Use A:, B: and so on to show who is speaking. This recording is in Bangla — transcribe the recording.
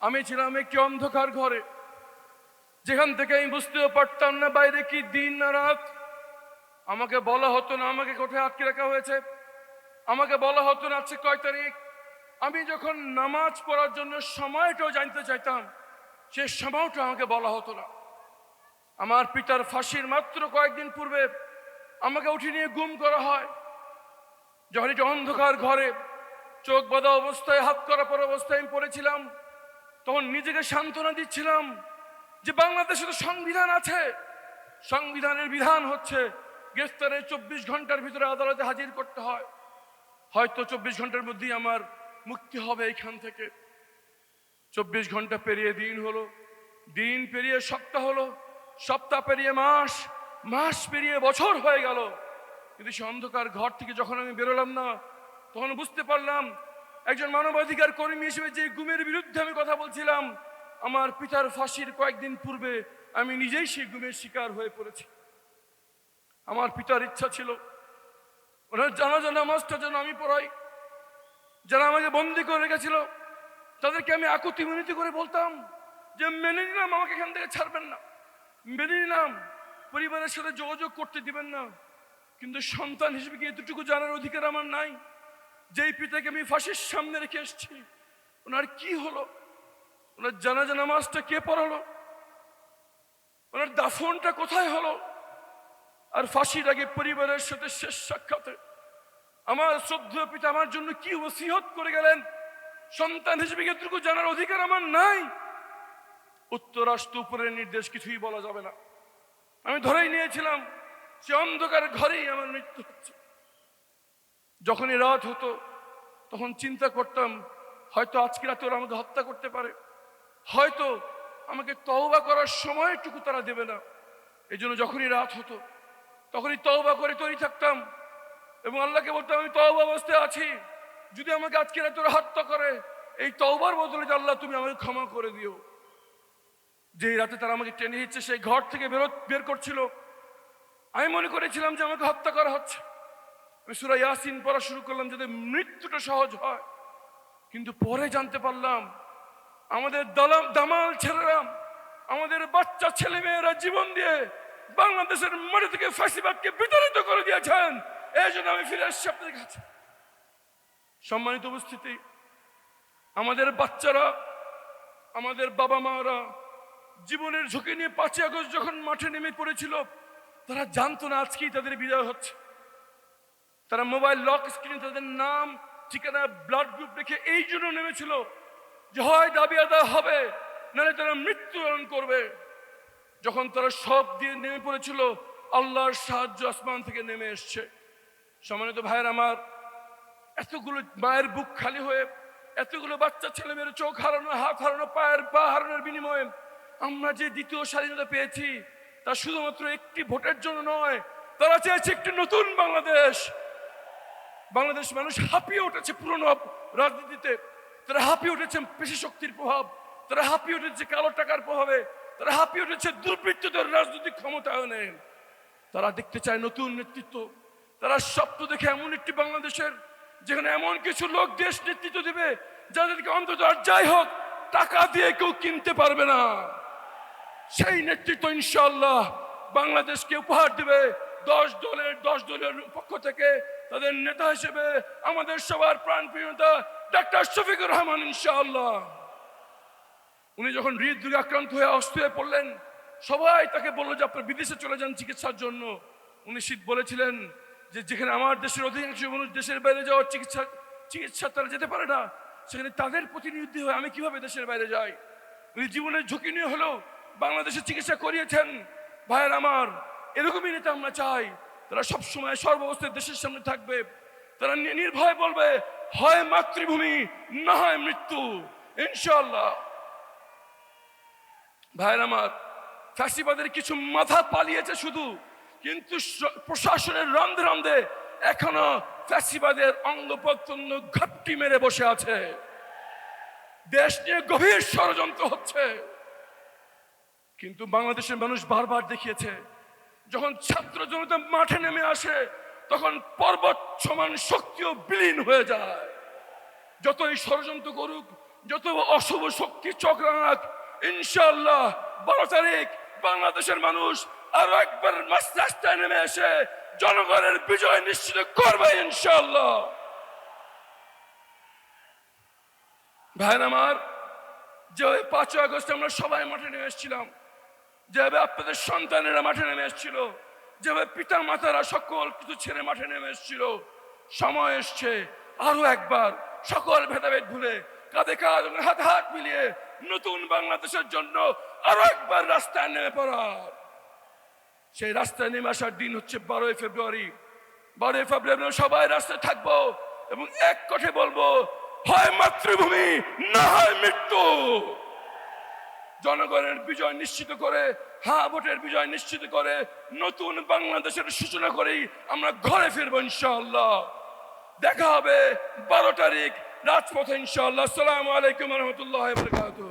A: আমি ছিলাম একটি অন্ধকার ঘরে, যেখান থেকে আমি বুঝতেও পারতাম না বাইরে কি দিন না রাত। আমাকে বলা হতো না আমাকে কোথায় আটকে রাখা হয়েছে, আমাকে বলা হতো না আজকে কয় তারিখ। আমি যখন নামাজ পড়ার জন্য সময়টাও জানতে চাইতাম, সে সময়টা আমাকে বলা হতো না। আমার পিতার ফাঁসির মাত্র কয়েকদিন পূর্বে আমাকে উঠে নিয়ে গুম করা হয়। যখন একটি অন্ধকার ঘরে চোখ বাঁধা অবস্থায়, হাত করা পর অবস্থায় আমি পড়েছিলাম, তখন নিজেকে সান্ত্বনা দিচ্ছিলাম যে বাংলাদেশে তো সংবিধান আছে। সংবিধানের বিধান হচ্ছে গ্রেফতারের 24 ঘন্টার ভিতরে আদালতে হাজির করতে হয়। হয়তো 24 ঘন্টার মধ্যেই আমার মুক্তি হবে এখান থেকে। 24 ঘন্টা পেরিয়ে দিন হলো, দিন পেরিয়ে সপ্তাহ হলো, সপ্তাহ পেরিয়ে মাস, মাস পেরিয়ে বছর হয়ে গেল। কিন্তু সে অন্ধকার ঘর থেকে যখন আমি বেরোলাম না, তখন বুঝতে পারলাম একজন মানবাধিকার কর্মী হিসেবে যে গুমের বিরুদ্ধে আমি কথা বলছিলাম, আমার পিতার ফাঁসির কয়েকদিন পূর্বে আমি নিজেই সেই গুমের শিকার হয়ে পড়েছি। আমার পিতার ইচ্ছা ছিল ওনার জানাজা নামাজটা যেন আমি পড়াই। যারা আমাকে বন্দি করে রেখেছিল তাদেরকে আমি আকুতি মিনতি করে বলতাম যে মেনে নিলাম আমাকে এখান থেকে ছাড়বেন না, মেনে নিলাম পরিবারের সাথে যোগাযোগ করতে দিবেন না, কিন্তু সন্তান হিসেবে কি এতটুকু জানার অধিকার আমার নাই? যেই পিতাকে আমি ফাঁসির সামনে রেখে এসেছি, ওনার কি হলো? ওনার জানাজা নামাজটা কে পড়ালো? ওনার দাফনটা কোথায় হলো? আর ফাঁসির আগে পরিবারের সাথে শেষ সাক্ষাতে আমার শ্রদ্ধেয় পিতা আমার জন্য কি ওসিয়ত করে গেলেন, সন্তান হিসেবে এতটুকু জানার অধিকার আমার নাই? উত্তর রাষ্ট্র উপরের নির্দেশ, কিছুই বলা যাবে না। আমি ধরেই নিয়েছিলাম সে অন্ধকার ঘরেই আমার মৃত্যু হচ্ছে। যখনই রাত হতো তখন চিন্তা করতাম হয়তো আজকে রাতে ওরা আমাকে হত্যা করতে পারে, হয়তো আমাকে তওবা করার সময়টুকু তারা দেবে না। এই জন্য যখনই রাত হতো তখনই তওবা করে তৈরি থাকতাম এবং আল্লাহকে বলতাম আমি তওবা অবস্থায় আছি, যদি আমাকে আজকে রাতে ওরা হত্যা করে, এই তওবার বদলে আল্লাহ তুমি আমাকে ক্ষমা করে দিও। যেই রাতে তারা আমাকে টেনে হিচ্ছে সেই ঘর থেকে বের করছিল, আমি মনে করেছিলাম যে আমাকে হত্যা করা হচ্ছে। আমি সূরা ইয়াসিন পড়া শুরু করলাম যাতে মৃত্যুটা সহজ হয়, কিন্তু পরে জানতে পারলাম আমাদের দামাল ছেলেরা, আমাদের বাচ্চা ছেলে মেয়েরা জীবন দিয়ে বাংলাদেশের মাটি থেকে ফ্যাসিবাদকে বিতাড়িত করে দিয়েছেন। এই জন্য আমি ফিরে আসছি আপনাদের কাছে। সম্মানিত উপস্থিতি, আমাদের বাচ্চারা, আমাদের বাবা মারা জীবনের ঝুঁকি নিয়ে 5ই আগস্ট যখন মাঠে নেমে পড়েছিল, তারা জানতো না আজকেই তাদের বিদায় হচ্ছে। তারা মোবাইল লক স্ক্রিনে তাদের নাম, ঠিকানা, ব্লাড গ্রুপ রেখে এই জন্য নেমেছিল যে হয় দাবি আদায় হবে, নাহলে তারা মৃত্যুবরণ করবে। যখন তারা সব দিয়ে নেমে পড়েছিল, আল্লাহর সাহায্য আসমান থেকে নেমে এসছে। সম্মানিত ভাইয়ের আমার, এতগুলো মায়ের বুক খালি হয়ে, এতগুলো বাচ্চা ছেলে মেয়ের চোখ হারানো, হাত হারানো, পা হারানোর বিনিময়ে আমরা যে দ্বিতীয় স্বাধীনতা পেয়েছি, তা শুধুমাত্র একটি ভোটের জন্য নয়, তারা চেয়েছে একটি নতুন বাংলাদেশ। বাংলাদেশ মানুষ হাঁপিয়ে উঠেছে পুরনো রাজনীতিতে, তারা হাঁপিয়ে উঠেছে পেশি শক্তির প্রভাব, তারা হাঁপিয়ে উঠেছে কালো টাকার প্রভাবে, তারা হাঁপিয়ে উঠেছে দুর্বৃত্তদের রাজনৈতিক ক্ষমতায়নে। তারা দেখতে চায় নতুন নেতৃত্ব। তারা স্বপ্ন দেখে এমন একটি বাংলাদেশের যেখানে এমন কিছু লোক দেশ নেতৃত্ব দেবে যাদেরকে অন্তত আর যাই হোক টাকা দিয়ে কেউ কিনতে পারবে না। সেই নেতৃত্ব ইনশাআল্লাহ বাংলাদেশকে উপহার দেবে 10 দলের পক্ষ থেকে তাদের নেতা হিসেবে আমাদের সবার প্রাণপ্রিয় নেতা ডাক্তার শফিকুর রহমান ইনশাআল্লাহ। উনি যখন হৃদরোগে আক্রান্ত হয়ে অসুস্থ হয়ে পড়লেন, সবাই তাকে বললো যে আপনার বিদেশে চলে যান চিকিৎসার জন্য। উনি বলেছিলেন যে যেখানে আমার দেশের অধিকাংশ মানুষ দেশের বাইরে যাওয়ার চিকিৎসা তারা যেতে পারে না, সেখানে তাদের প্রতিনিধি হয়ে আমি কিভাবে দেশের বাইরে যাই। উনি জীবনের ঝুঁকি নিয়ে হলেও বাংলাদেশে চিকিৎসা করিয়েছেন। ভাইয়ের আমার, এরকমই নেতা আমরা চাই। তারা সবসময় সর্বাবস্থায় দেশের সামনে থাকবে, তারা নির্ভয় বলবে হয় মাতৃভূমি না হয় মৃত্যু ইনশাআল্লাহ। ভাইয়ের আমার, ফ্যাসিবাদের কিছু মাথা পালিয়েছে শুধু, কিন্তু প্রশাসনের রন্ধে রন্ধে এখনো ফ্যাসিবাদের অঙ্গ প্রত্যঙ্গ ঘাপটি মেরে বসে আছে। দেশ নিয়ে গভীর ষড়যন্ত্র হচ্ছে। কিন্তু বাংলাদেশের মানুষ বারবার দেখিয়েছে, যখন ছাত্র জনতা মাঠে নেমে আসে তখন পর্বত সমান শক্তিও বিলীন হয়ে যায়। যতই ষড়যন্ত্র করুক, যত অশুভ শক্তি চক্রান্ত, ইনশাআল্লাহ 12 তারিখ বাংলাদেশের মানুষ আরো একবার রাস্তায় নেমে এসে জনগণের বিজয় নিশ্চিত করবে ইনশাআল্লাহ। ভাইয়ের আমার, যে 5 আগস্ট আমরা সবাই মাঠে নেমে এসেছিলাম, যেভাবে আপনাদের সন্তানেরা মাঠে নেমে এসেছিল, যেভাবে পিতা মাতারা সকল কিছু ছেড়ে মাঠে নেমে এসেছিল, সময় এসছে আরো একবার সকল ভেদাভেদ ভুলে কাঁধে কাঁধ হাতে হাত মিলিয়ে নতুন বাংলাদেশের জন্য আরো একবার রাস্তায় নেমে পড়ার। সেই রাস্তায় নেমে আসার দিন হচ্ছে 12ই ফেব্রুয়ারি। 12ই ফেব্রুয়ারি সবাই রাস্তায় থাকবো এবং এক কথায় বলবো, হয় মাতৃভূমি না হয় মৃত্যু। জনগণের বিজয় নিশ্চিত করে, হ্যাঁ ভোটের বিজয় নিশ্চিত করে নতুন বাংলাদেশের সূচনা করেই আমরা ঘরে ফিরবো ইনশাআল্লাহ। দেখা হবে 12 তারিখ রাজপথে ইনশাআল্লাহ। আসসালামু আলাইকুম ওয়া রাহমাতুল্লাহি ওয়া বারাকাতুহু।